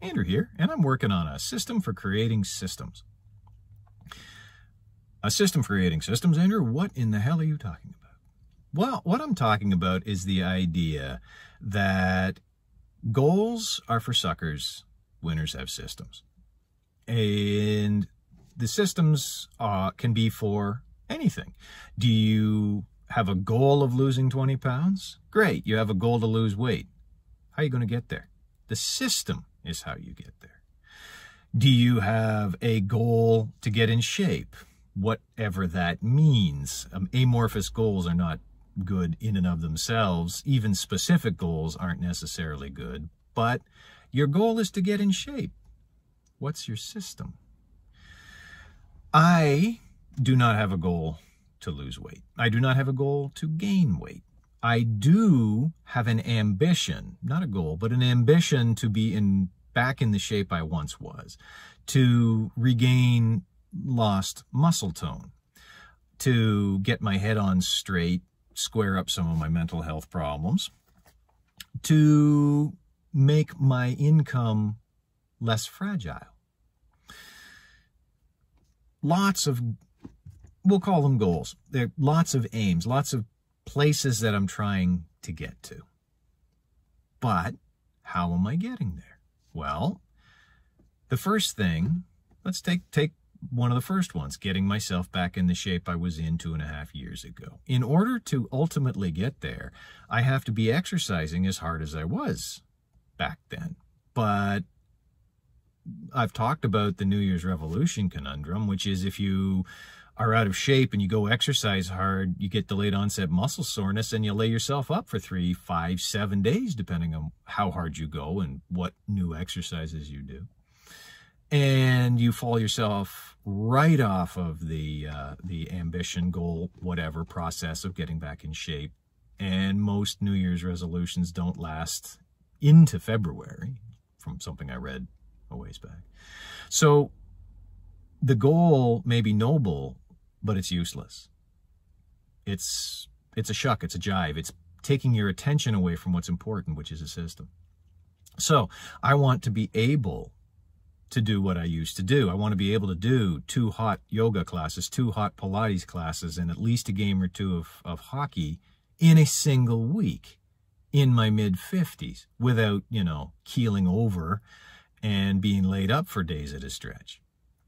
Andrew here, and I'm working on a system for creating systems. A system for creating systems, Andrew? What in the hell are you talking about? Well, what I'm talking about is the idea that goals are for suckers, winners have systems. And the systems can be for anything. Do you have a goal of losing 20 pounds? Great, you have a goal to lose weight. How are you going to get there? The system is how you get there. Do you have a goal to get in shape? Whatever that means. Amorphous goals are not good in and of themselves. Even specific goals aren't necessarily good. But your goal is to get in shape. What's your system? I do not have a goal to lose weight. I do not have a goal to gain weight. I do have an ambition, not a goal, but an ambition to be back in the shape I once was, to regain lost muscle tone, to get my head on straight, square up some of my mental health problems, to make my income less fragile. Lots of, we'll call them goals. There are lots of aims, lots of places that I'm trying to get to. But how am I getting there? Well, the first thing, let's take one of the first ones, getting myself back in the shape I was in 2.5 years ago. In order to ultimately get there, I have to be exercising as hard as I was back then. But I've talked about the New Year's Revolution conundrum, which is if you are out of shape and you go exercise hard, you get delayed onset muscle soreness and you lay yourself up for 3, 5, 7 days, depending on how hard you go and what new exercises you do. And you fall yourself right off of the ambition, goal, whatever process of getting back in shape. And most New Year's resolutions don't last into February, from something I read a ways back. So the goal may be noble, but it's useless. It's a shuck, it's a jive. It's taking your attention away from what's important, which is a system. So I want to be able to do what I used to do. I want to be able to do 2 hot yoga classes, 2 hot Pilates classes, and at least a game or 2 of hockey in a single week in my mid-50s without, keeling over and being laid up for days at a stretch.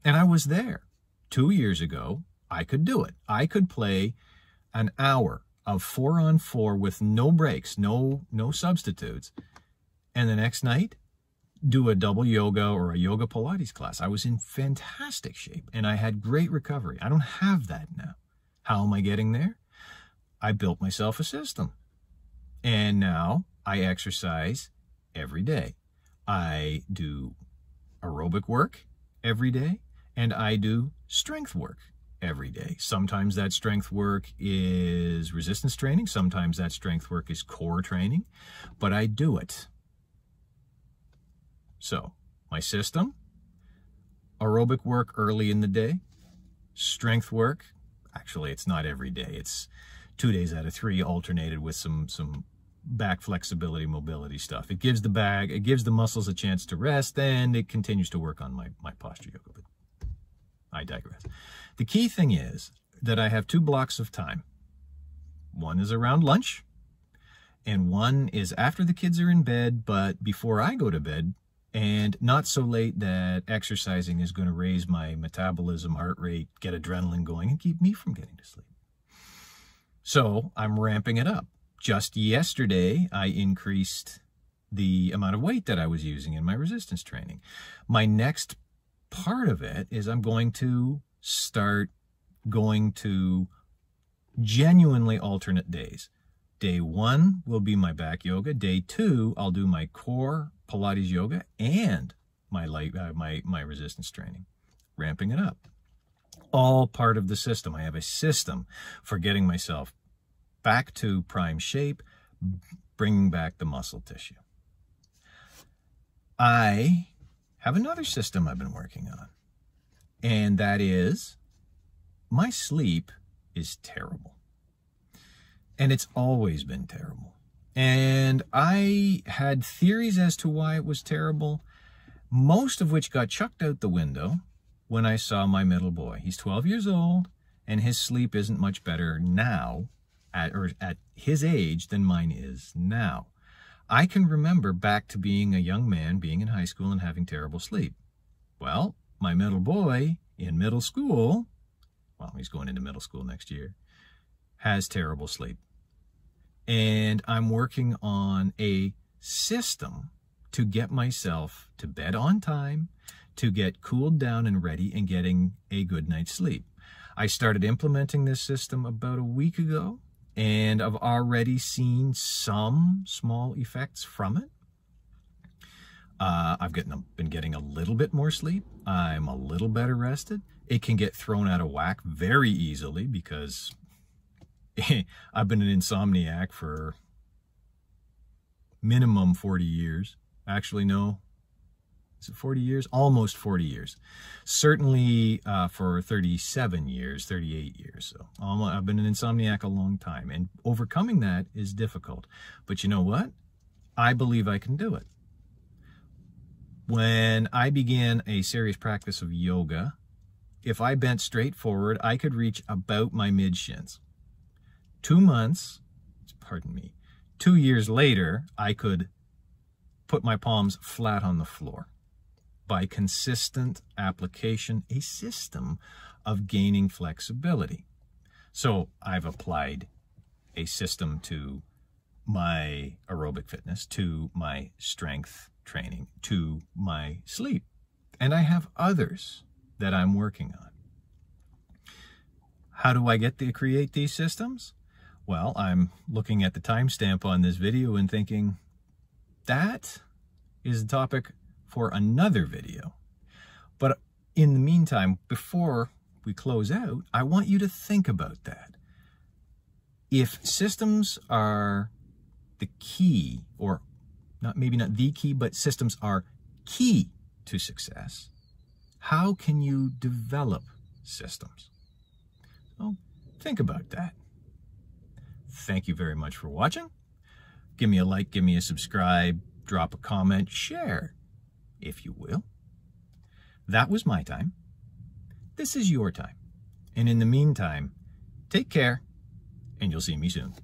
And I was there. 2 years ago, I could do it. I could play an hour of 4-on-4 with no breaks, no substitutes. And the next night, do a double yoga or a yoga Pilates class. I was in fantastic shape and I had great recovery. I don't have that now. How am I getting there? I built myself a system. And now I exercise every day. I do aerobic work every day and I do strength work every day. Sometimes that strength work is resistance training. Sometimes that strength work is core training, but I do it. So, my system, aerobic work early in the day, strength work, actually it's not every day, it's 2 days out of 3 alternated with some back flexibility, mobility stuff. It gives the muscles a chance to rest, and it continues to work on my posture yoga, but I digress. The key thing is that I have 2 blocks of time. One is around lunch, and one is after the kids are in bed, but before I go to bed, and not so late that exercising is going to raise my metabolism, heart rate, get adrenaline going, and keep me from getting to sleep. So I'm ramping it up. Just yesterday, I increased the amount of weight that I was using in my resistance training. My next part of it is I'm going to start going to genuinely alternate days. Day 1 will be my back yoga. Day 2, I'll do my core Pilates yoga and my resistance training, ramping it up. All part of the system. I have a system for getting myself back to prime shape, bringing back the muscle tissue. I have another system I've been working on, and that is my sleep is terrible. And it's always been terrible. And I had theories as to why it was terrible, most of which got chucked out the window when I saw my middle boy. He's 12 years old, and his sleep isn't much better now at his age than mine is now. I can remember back to being a young man, being in high school and having terrible sleep. Well, my middle boy in middle school, well, he's going into middle school next year, has terrible sleep. And I'm working on a system to get myself to bed on time, to get cooled down and ready and getting a good night's sleep. I started implementing this system about a week ago, and I've already seen some small effects from it. I've been getting a little bit more sleep. I'm a little better rested. It can get thrown out of whack very easily because I've been an insomniac for minimum 40 years. Actually, no. Is it 40 years? Almost 40 years. Certainly for 37 years, 38 years. So I've been an insomniac a long time, and overcoming that is difficult. But you know what? I believe I can do it. When I began a serious practice of yoga, if I bent straight forward, I could reach about my mid-shins. 2 months, pardon me, 2 years later, I could put my palms flat on the floor. By consistent application, a system of gaining flexibility. So I've applied a system to my aerobic fitness, to my strength training, to my sleep. And I have others that I'm working on. How do I get to create these systems? Well, I'm looking at the timestamp on this video and thinking, that is a topic for another video. But in the meantime, before we close out, I want you to think about that. If systems are the key, or maybe not the key, but systems are key to success, how can you develop systems? Well, think about that. Thank you very much for watching. Give me a like, give me a subscribe, drop a comment, share, if you will. That was my time. This is your time. And in the meantime, take care, and you'll see me soon.